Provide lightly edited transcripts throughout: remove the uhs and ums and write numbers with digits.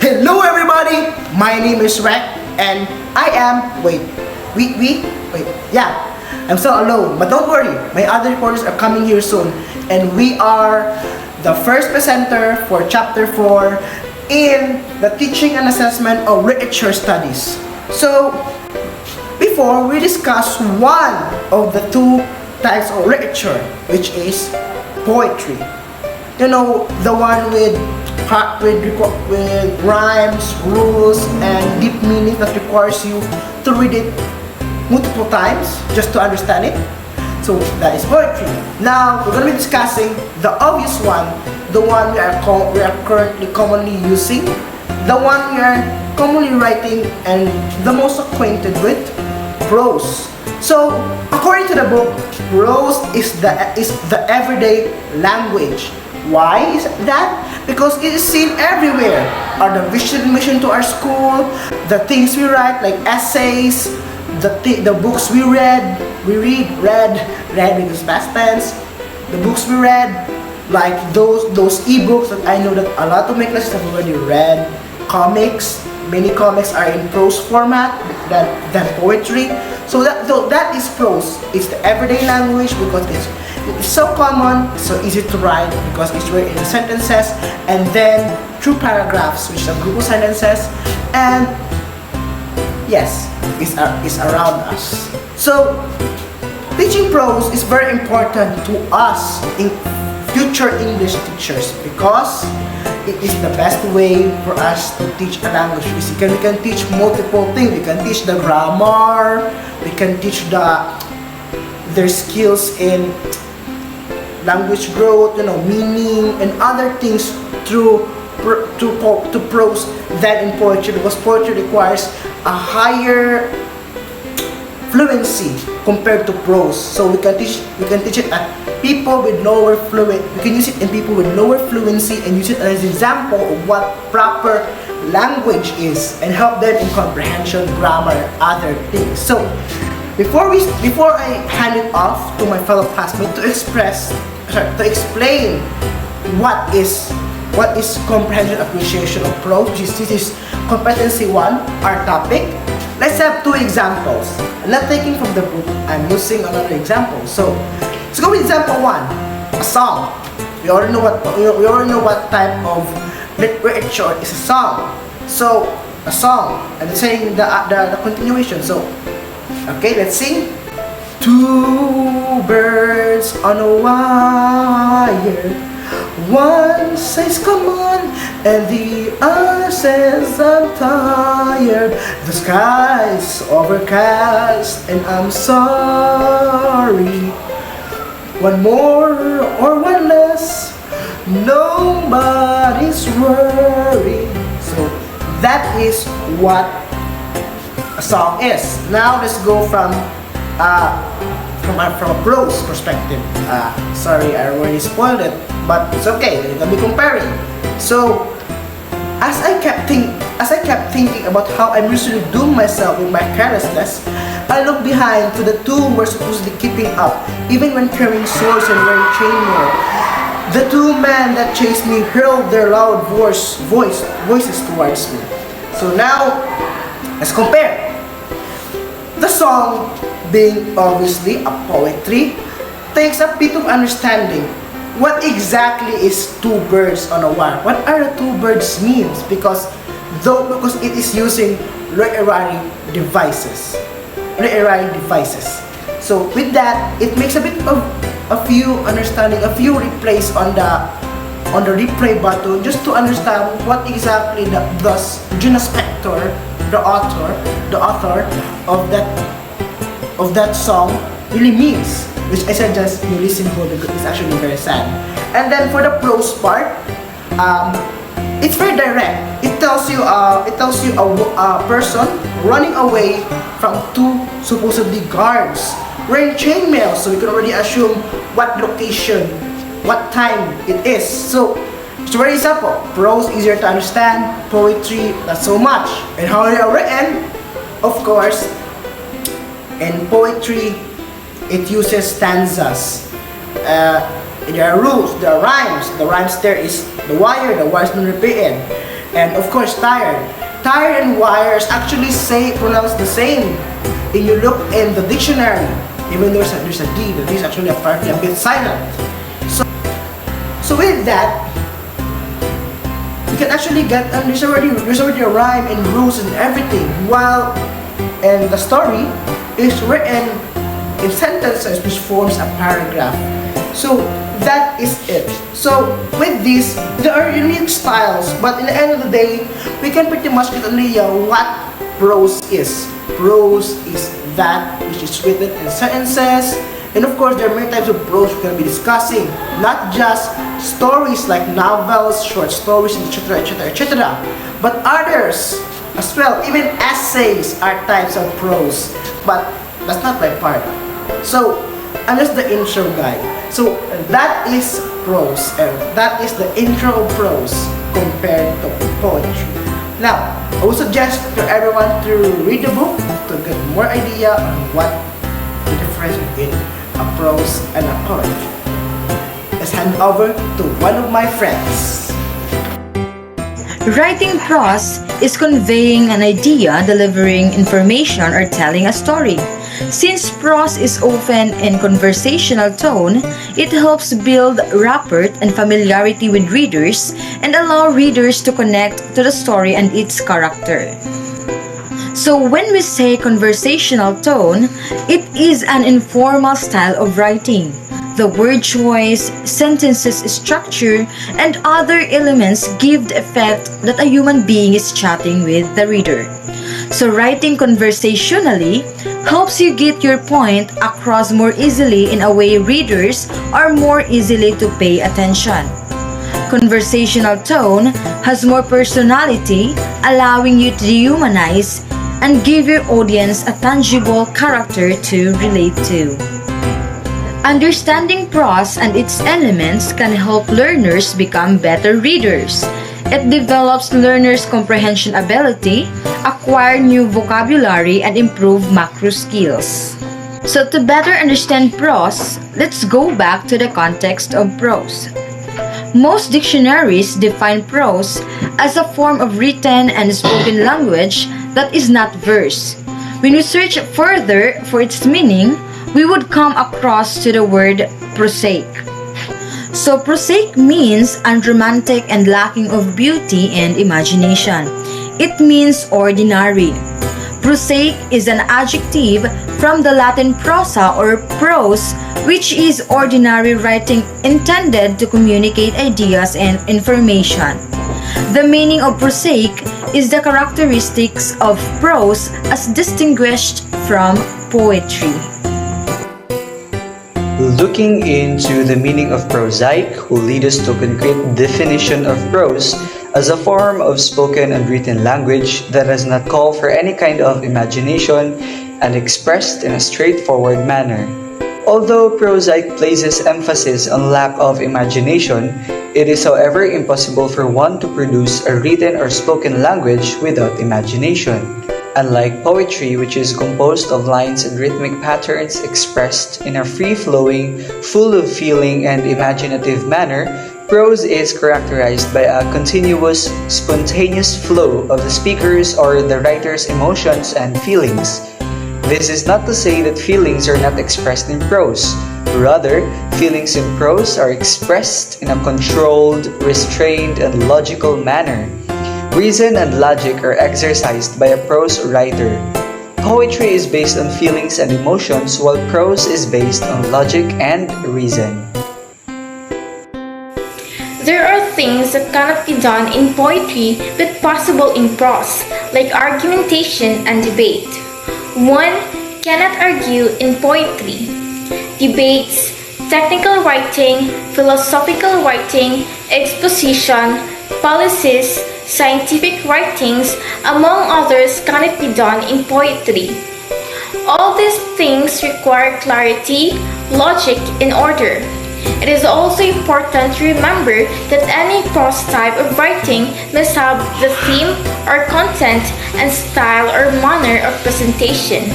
Hello everybody, my name is Rek and I am, yeah, I'm still alone, but don't worry, my other recorders are coming here soon and we are the first presenter for chapter 4 in the teaching and assessment of literature studies. So, before we discuss one of the two types of literature, which is poetry. You know, the one with rhymes, rules, and deep meaning that requires you to read it multiple times just to understand it. So that is poetry. Now we're going to be discussing the obvious one, the one we are currently commonly using, the one we are commonly writing and the most acquainted with, prose. So according to the book, prose is the everyday language. Why is that? Because it is seen everywhere. Our the mission to our school, the things we write like essays, the books we read because past tense, the books we read, like those e-books that I know that a lot of my classes have already read, comics. Many comics are in prose format than poetry. So that is prose. It's the everyday language because it's so common, so easy to write because it's written in sentences and then through paragraphs, which are group of sentences, and yes, it's around us. So teaching prose is very important to us in future English teachers because it is the best way for us to teach a language. We can teach multiple things. We can teach the grammar, we can teach their skills in language growth, meaning and other things through to prose than in poetry, because poetry requires a higher fluency compared to prose. So we can teach it at people with lower fluency. We can use it in people with lower fluency and use it as an example of what proper language is and help them in comprehension, grammar, other things. So before I hand it off to my fellow classmate to explain what is comprehension appreciation of prose, this is competency 1, our topic. Let's have two examples. I'm not taking from the book, I'm using another example. So let's go with example 1, a song. We already know what type of literature is a song. So a song, and saying the continuation. So okay, let's sing. Two birds on a wire. One says come on and the other says I'm tired. The sky's overcast and I'm sorry. One more or one less, nobody's worried. So that is what a song is. Now let's go from a prose perspective. Sorry, I already spoiled it, but it's okay. We're gonna be comparing. So, as I kept thinking about how I'm usually doing myself with my carelessness, I looked behind to the two who were supposedly keeping up, even when carrying swords and wearing chainmail. The two men that chased me hurled their loud voices towards me. So now, let's compare. The song, being obviously a poetry, takes a bit of understanding. What exactly is two birds on a wire? What are the two birds means? Because it is using literary devices. So with that, it makes a bit of a few understanding, a few replays on the replay button, just to understand what exactly the genus spector, the author of that song really means, which I suggest you listen for because it's actually very sad. And then for the prose part, it's very direct. It tells you a person running away from two supposedly guards wearing chainmail. So you can already assume what location, what time it is. So it's very simple. Prose easier to understand, poetry not so much. And how they are written, of course. In poetry, it uses stanzas. There are rules, there are rhymes. The rhymes there is the wire's been repeated. And of course, tired. Tired and wires actually pronounce the same. If you look in the dictionary, even though there's a D, the D is actually apparently a bit silent. So with that, you can actually get, there's already a rhyme and rules and everything, while and the story is written in sentences which forms a paragraph. So that is it. So with this, there are unique styles, but in the end of the day, we can pretty much get an idea what prose is. Prose is that which is written in sentences, and of course there are many types of prose we're going to be discussing, not just stories like novels, short stories, etc, etc, etc, but others as well. Even essays are types of prose, but that's not my part. So I'm just the intro guy. So that is prose, and that is the intro of prose compared to poetry. Now, I would suggest to everyone to read the book to get more idea on what the difference between a prose and a poetry. Let's hand over to one of my friends. Writing prose is conveying an idea, delivering information, or telling a story. Since prose is often in conversational tone, it helps build rapport and familiarity with readers and allow readers to connect to the story and its character. So when we say conversational tone, it is an informal style of writing. The word choice, sentences structure, and other elements give the effect that a human being is chatting with the reader. So writing conversationally helps you get your point across more easily in a way readers are more easily to pay attention. Conversational tone has more personality, allowing you to dehumanize and give your audience a tangible character to relate to. Understanding prose and its elements can help learners become better readers. It develops learners' comprehension ability, acquire new vocabulary, and improve macro skills. So to better understand prose, let's go back to the context of prose. Most dictionaries define prose as a form of written and spoken language that is not verse. When we search further for its meaning, we would come across to the word prosaic. So prosaic means unromantic and lacking of beauty and imagination. It means ordinary. Prosaic is an adjective from the Latin prosa or prose, which is ordinary writing intended to communicate ideas and information. The meaning of prosaic is the characteristics of prose as distinguished from poetry. Looking into the meaning of prosaic will lead us to a concrete definition of prose as a form of spoken and written language that does not call for any kind of imagination and expressed in a straightforward manner. Although prosaic places emphasis on lack of imagination, it is however impossible for one to produce a written or spoken language without imagination. Unlike poetry, which is composed of lines and rhythmic patterns expressed in a free-flowing, full of feeling and imaginative manner, prose is characterized by a continuous, spontaneous flow of the speaker's or the writer's emotions and feelings. This is not to say that feelings are not expressed in prose. Rather, feelings in prose are expressed in a controlled, restrained, and logical manner. Reason and logic are exercised by a prose writer. Poetry is based on feelings and emotions, while prose is based on logic and reason. There are things that cannot be done in poetry but possible in prose, like argumentation and debate. One cannot argue in poetry. Debates, technical writing, philosophical writing, exposition, policies, scientific writings, among others, cannot be done in poetry. All these things require clarity, logic, and order. It is also important to remember that any prose type of writing must have the theme or content and style or manner of presentation.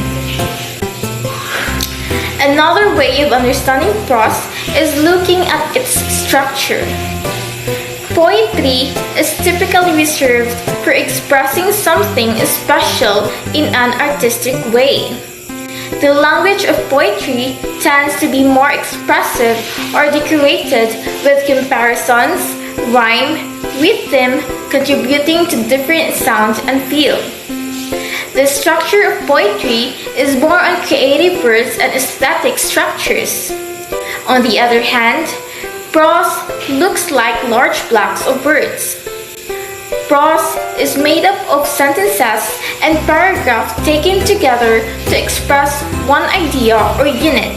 Another way of understanding prose is looking at its structure. Poetry is typically reserved for expressing something special in an artistic way. The language of poetry tends to be more expressive or decorated with comparisons, rhyme, rhythm, contributing to different sound and feel. The structure of poetry is more on creative words and aesthetic structures. On the other hand, prose looks like large blocks of words. Prose is made up of sentences and paragraphs taken together to express one idea or unit.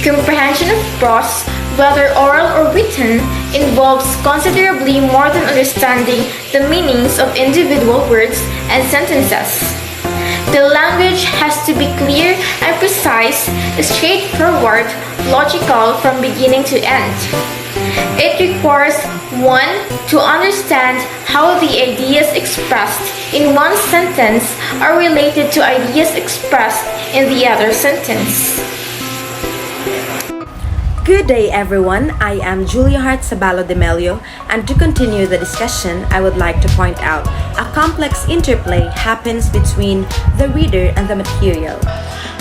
Comprehension of prose, whether oral or written, involves considerably more than understanding the meanings of individual words and sentences. The language has to be clear and precise, straightforward, logical from beginning to end. It requires one to understand how the ideas expressed in one sentence are related to ideas expressed in the other sentence. Good day everyone, I am Julia Hart Sabalo Demello, and to continue the discussion, I would like to point out a complex interplay happens between the reader and the material.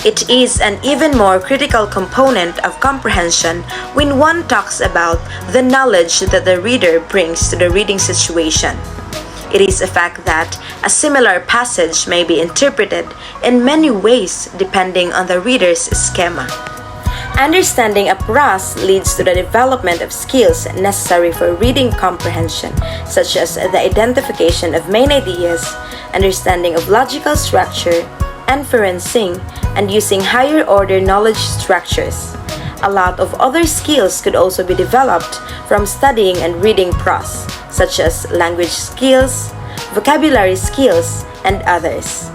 It is an even more critical component of comprehension when one talks about the knowledge that the reader brings to the reading situation. It is a fact that a similar passage may be interpreted in many ways depending on the reader's schema. Understanding a prose leads to the development of skills necessary for reading comprehension, such as the identification of main ideas, understanding of logical structure, inferencing, and using higher order knowledge structures. A lot of other skills could also be developed from studying and reading prose, such as language skills, vocabulary skills, and others.